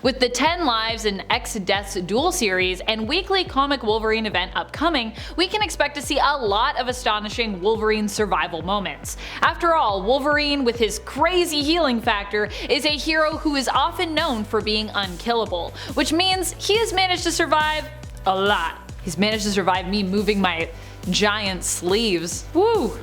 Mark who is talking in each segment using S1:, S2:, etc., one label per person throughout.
S1: With the 10 Lives and X Deaths dual series and weekly comic Wolverine event upcoming, we can expect to see a lot of astonishing Wolverine survival moments. After all, Wolverine, with his crazy healing factor, is a hero who is often known for being unkillable, which means he has managed to survive a lot. He's managed to survive me moving my giant sleeves. Woo!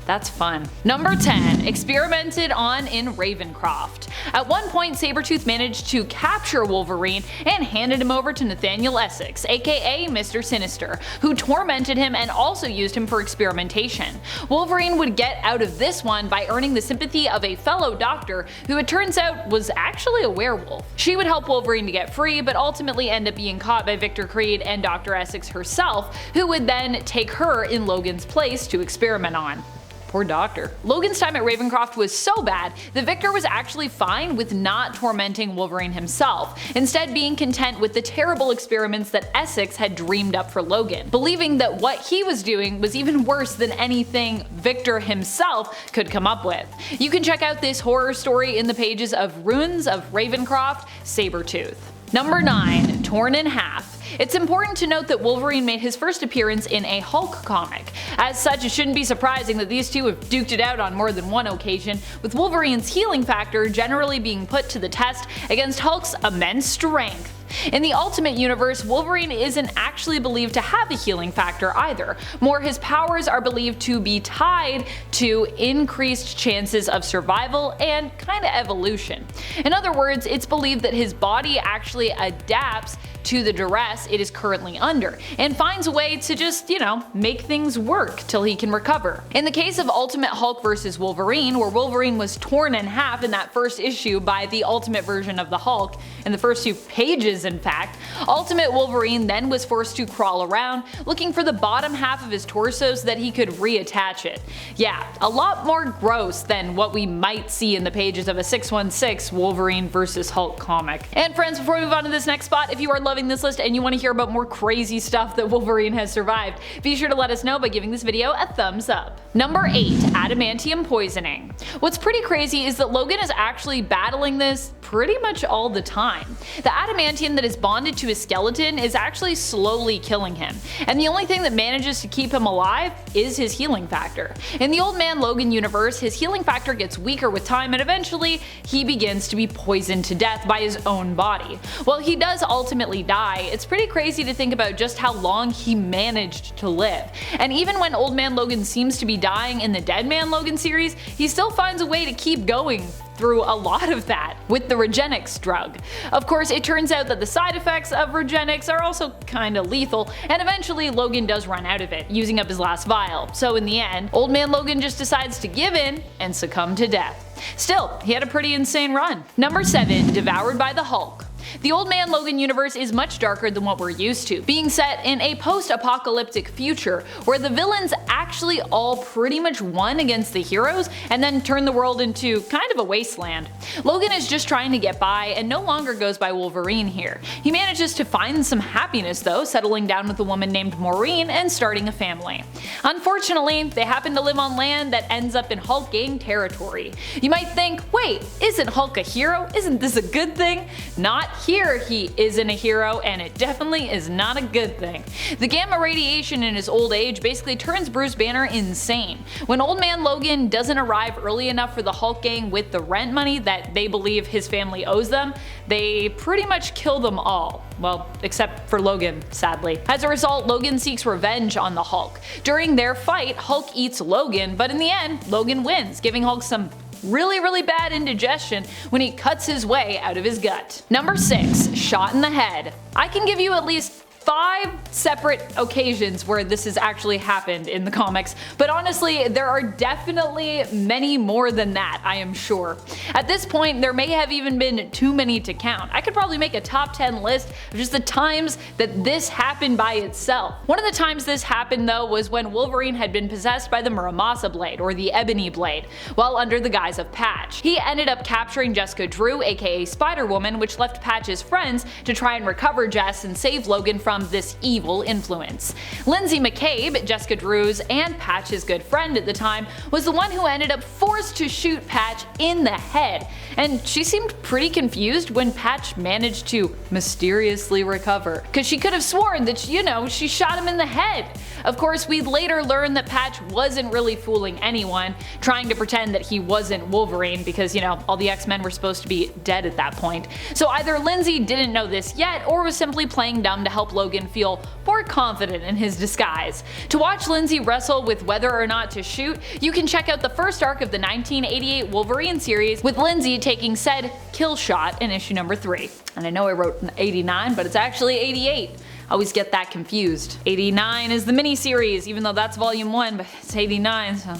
S1: That's fun. Number 10. Experimented on in RAVENCROFT. At one point, Sabretooth managed to capture Wolverine and handed him over to Nathaniel Essex, aka Mr. Sinister, who tormented him and also used him for experimentation. Wolverine would get out of this one by earning the sympathy of a fellow doctor who it turns out was actually a werewolf. She would help Wolverine to get free, but ultimately end up being caught by Victor Creed and Dr. Essex herself, who would then take her in Logan's place to experiment on. Poor doctor. Logan's time at RAVENCROFT was so bad that Victor was actually fine with not tormenting Wolverine himself, instead being content with the terrible experiments that Essex had dreamed up for Logan, believing that what he was doing was even worse than anything Victor himself could come up with. You can check out this horror story in the pages of Ruins of RAVENCROFT, Sabretooth. Number 9. Torn in Half. It's important to note that Wolverine made his first appearance in a Hulk comic. As such, it shouldn't be surprising that these two have duked it out on more than one occasion, with Wolverine's healing factor generally being put to the test against Hulk's immense strength. In the Ultimate Universe, Wolverine isn't actually believed to have a healing factor either. More, his powers are believed to be tied to increased chances of survival and kinda evolution. In other words, it's believed that his body actually adapts to the duress it is currently under, and finds a way to just, make things work till he can recover. In the case of Ultimate Hulk vs. Wolverine, where Wolverine was torn in half in that first issue by the Ultimate version of the Hulk, in the first few pages in fact, Ultimate Wolverine then was forced to crawl around, looking for the bottom half of his torso so that he could reattach it. Yeah, a lot more gross than what we might see in the pages of a 616 Wolverine vs. Hulk comic. And friends, before we move on to this next spot, if you are loving this list and you want to hear about more crazy stuff that Wolverine has survived, be sure to let us know by giving this video a thumbs up. Number 8. Adamantium poisoning. What's pretty crazy is that Logan is actually battling this pretty much all the time. The adamantium that is bonded to his skeleton is actually slowly killing him, and the only thing that manages to keep him alive is his healing factor. In the Old Man Logan universe, his healing factor gets weaker with time and eventually he begins to be poisoned to death by his own body. While he does ultimately die, it's pretty crazy to think about just how long he managed to live. And even when Old Man Logan seems to be dying in the Dead Man Logan series, he still finds a way to keep going through a lot of that with the Regenix drug. Of course, it turns out that the side effects of Regenix are also kinda lethal, and eventually Logan does run out of it, using up his last vial. So in the end, Old Man Logan just decides to give in and succumb to death. Still, he had a pretty insane run. Number 7. Devoured by the Hulk. The Old Man Logan universe is much darker than what we're used to, being set in a post-apocalyptic future where the villains actually all pretty much won against the heroes and then turned the world into kind of a wasteland. Logan is just trying to get by and no longer goes by Wolverine here. He manages to find some happiness though, settling down with a woman named Maureen and starting a family. Unfortunately, they happen to live on land that ends up in Hulk gang territory. You might think, wait, isn't Hulk a hero? Isn't this a good thing? Not here, he isn't a hero, and it definitely is not a good thing. The gamma radiation in his old age basically turns Bruce Banner insane. When Old Man Logan doesn't arrive early enough for the Hulk gang with the rent money that they believe his family owes them, they pretty much kill them all. Well, except for Logan, sadly. As a result, Logan seeks revenge on the Hulk. During their fight, Hulk eats Logan, but in the end, Logan wins, giving Hulk some really bad indigestion when he cuts his way out of his gut. Number 6. Shot in the head. I can give you at least 5 separate occasions where this has actually happened in the comics, but honestly, there are definitely many more than that, I am sure. At this point, there may have even been too many to count. I could probably make a top 10 list of just the times that this happened by itself. One of the times this happened though was when Wolverine had been possessed by the Muramasa blade, or the Ebony blade, while under the guise of Patch. He ended up capturing Jessica Drew, aka Spider-Woman, which left Patch's friends to try and recover Jess and save Logan from from this evil influence. Lindsay McCabe, Jessica Drew's and Patch's good friend at the time, was the one who ended up forced to shoot Patch in the head, and she seemed pretty confused when Patch managed to mysteriously recover, because she could have sworn that, she shot him in the head. Of course, we'd later learn that Patch wasn't really fooling anyone, trying to pretend that he wasn't Wolverine because, all the X-Men were supposed to be dead at that point. So either Lindsay didn't know this yet, or was simply playing dumb to help Logan feel more confident in his disguise. To watch Lindsay wrestle with whether or not to shoot, you can check out the first arc of the 1988 Wolverine series, with Lindsay taking said kill shot in issue number 3. And I know I wrote 89, but it's actually 88. I always get that confused. 89 is the mini-series, even though that's volume 1, but it's 89, so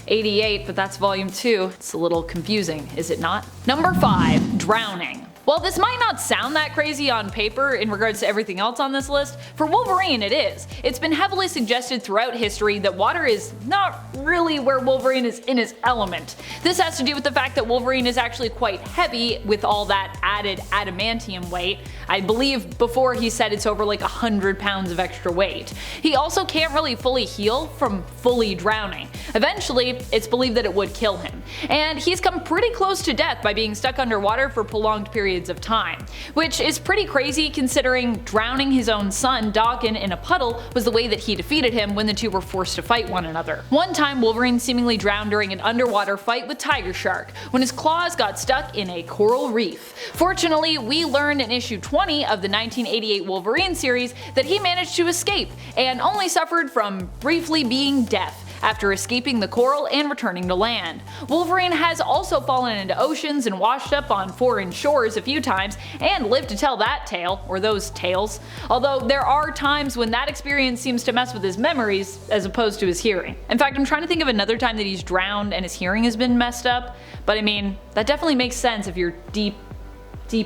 S1: 88, but that's volume 2. It's a little confusing, is it not? Number 5. Drowning. While this might not sound that crazy on paper in regards to everything else on this list, for Wolverine it is. It's been heavily suggested throughout history that water is not really where Wolverine is in his element. This has to do with the fact that Wolverine is actually quite heavy with all that added adamantium weight. I believe before he said it's over like 100 pounds of extra weight. He also can't really fully heal from fully drowning. Eventually, it's believed that it would kill him. And he's come pretty close to death by being stuck underwater for prolonged periods of time, which is pretty crazy considering drowning his own son, Daken, in a puddle was the way that he defeated him when the two were forced to fight one another. One time, Wolverine seemingly drowned during an underwater fight with Tiger Shark, when his claws got stuck in a coral reef. Fortunately, we learned in issue 20 of the 1988 Wolverine series that he managed to escape, and only suffered from briefly being deaf after escaping the coral and returning to land. Wolverine has also fallen into oceans and washed up on foreign shores a few times, and lived to tell that tale, or those tales, although there are times when that experience seems to mess with his memories as opposed to his hearing. In fact, I'm trying to think of another time that he's drowned and his hearing has been messed up, but I mean, that definitely makes sense if you're deep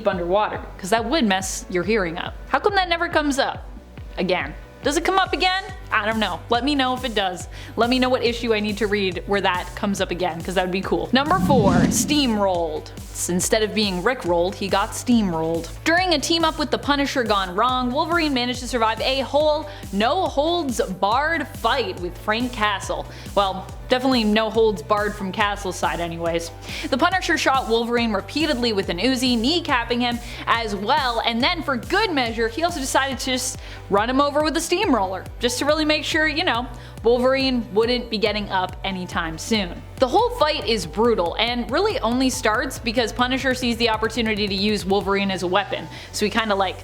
S1: underwater, because that would mess your hearing up. How come that never comes up again? Does it come up again? I don't know. Let me know if it does. Let me know what issue I need to read where that comes up again, because that would be cool. Number 4. Steamrolled. Instead of being rickrolled, he got steamrolled. During a team up with the Punisher gone wrong, Wolverine managed to survive a whole no-holds-barred fight with Frank Castle. Well, definitely no holds barred from Castle's side anyways. The Punisher shot Wolverine repeatedly with an Uzi, kneecapping him as well, and then for good measure, he also decided to just run him over with a steamroller, just to really make sure, Wolverine wouldn't be getting up anytime soon. The whole fight is brutal and really only starts because Punisher sees the opportunity to use Wolverine as a weapon, so he kinda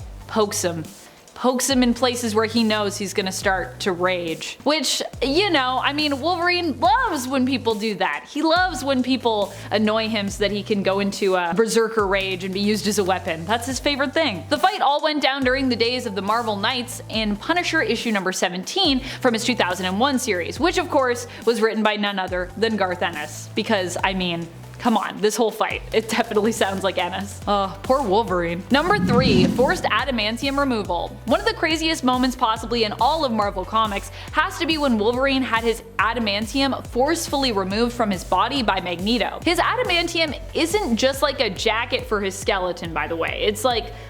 S1: pokes him in places where he knows he's gonna start to rage. Which, Wolverine loves when people do that. He loves when people annoy him so that he can go into a berserker rage and be used as a weapon. That's his favorite thing. The fight all went down during the days of the Marvel Knights in Punisher issue number 17 from his 2001 series, which of course was written by none other than Garth Ennis. Because, come on, this whole fight, it definitely sounds like Ennis. Oh, poor Wolverine. Number 3. Forced adamantium removal. One of the craziest moments possibly in all of Marvel Comics has to be when Wolverine had his adamantium forcefully removed from his body by Magneto. His adamantium isn't just like a jacket for his skeleton, by the way. It's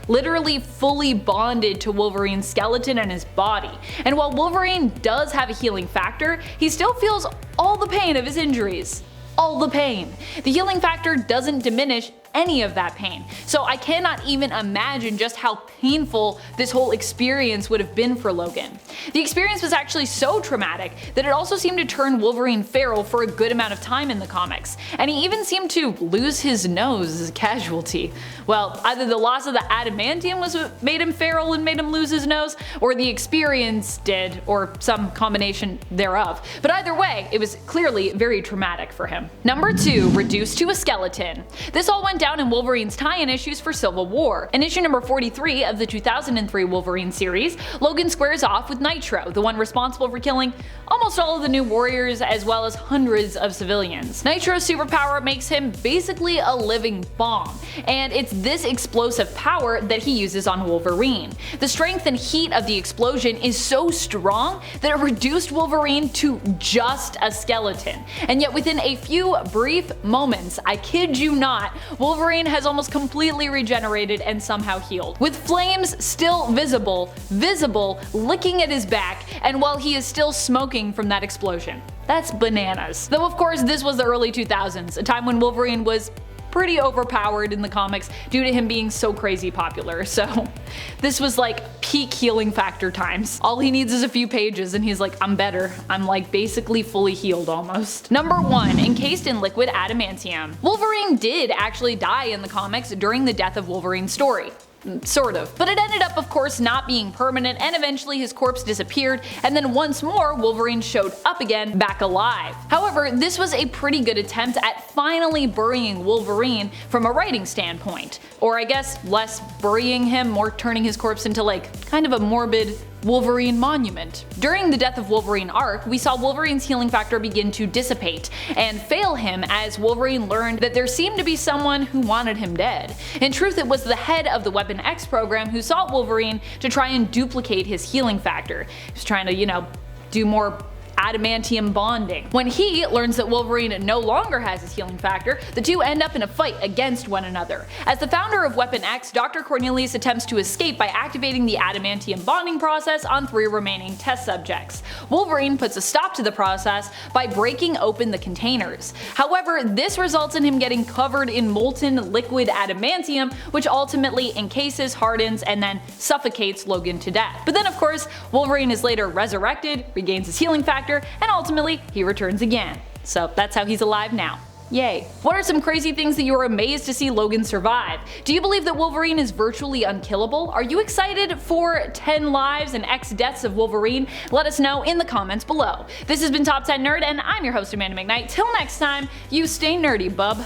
S1: literally fully bonded to Wolverine's skeleton and his body. And while Wolverine does have a healing factor, he still feels all the pain of his injuries. All the pain. The healing factor doesn't diminish any of that pain, so I cannot even imagine just how painful this whole experience would have been for Logan. The experience was actually so traumatic that it also seemed to turn Wolverine feral for a good amount of time in the comics, and he even seemed to lose his nose as a casualty. Well, either the loss of the adamantium was what made him feral and made him lose his nose, or the experience did, or some combination thereof. But either way, it was clearly very traumatic for him. Number 2. Reduced to a skeleton. This all went down in Wolverine's tie-in issues for Civil War. In issue number 43 of the 2003 Wolverine series, Logan squares off with Nitro, the one responsible for killing almost all of the New Warriors as well as hundreds of civilians. Nitro's superpower makes him basically a living bomb, and it's this explosive power that he uses on Wolverine. The strength and heat of the explosion is so strong that it reduced Wolverine to just a skeleton, and yet within a few brief moments, I kid you not, Wolverine has almost completely regenerated and somehow healed, with flames still visible, licking at his back, and while he is still smoking from that explosion. That's bananas. Though of course this was the early 2000s, a time when Wolverine was pretty overpowered in the comics due to him being so crazy popular, so this was like peak healing factor times. All he needs is a few pages and he's like, I'm better. I'm like basically fully healed almost. Number 1. Encased in liquid adamantium. Wolverine did actually die in the comics during the death of Wolverine's story. Sort of. But it ended up of course not being permanent, and eventually his corpse disappeared, and then once more Wolverine showed up again, back alive. However, this was a pretty good attempt at finally burying Wolverine from a writing standpoint. Or I guess less burying him, more turning his corpse into like kind of a morbid Wolverine monument. During the Death of Wolverine arc, we saw Wolverine's healing factor begin to dissipate and fail him as Wolverine learned that there seemed to be someone who wanted him dead. In truth, it was the head of the Weapon X program who sought Wolverine to try and duplicate his healing factor. He was trying to, you know, do more adamantium bonding. When he learns that Wolverine no longer has his healing factor, the two end up in a fight against one another. As the founder of Weapon X, Dr. Cornelius attempts to escape by activating the adamantium bonding process on 3 remaining test subjects. Wolverine puts a stop to the process by breaking open the containers. However, this results in him getting covered in molten liquid adamantium, which ultimately encases, hardens, and then suffocates Logan to death. But then of course, Wolverine is later resurrected, regains his healing factor, and ultimately he returns again. So that's how he's alive now. Yay. What are some crazy things that you are amazed to see Logan survive? Do you believe that Wolverine is virtually unkillable? Are you excited for 10 lives and X deaths of Wolverine? Let us know in the comments below. This has been Top 10 Nerd, and I'm your host Amanda McKnight. Till next time, you stay nerdy, bub.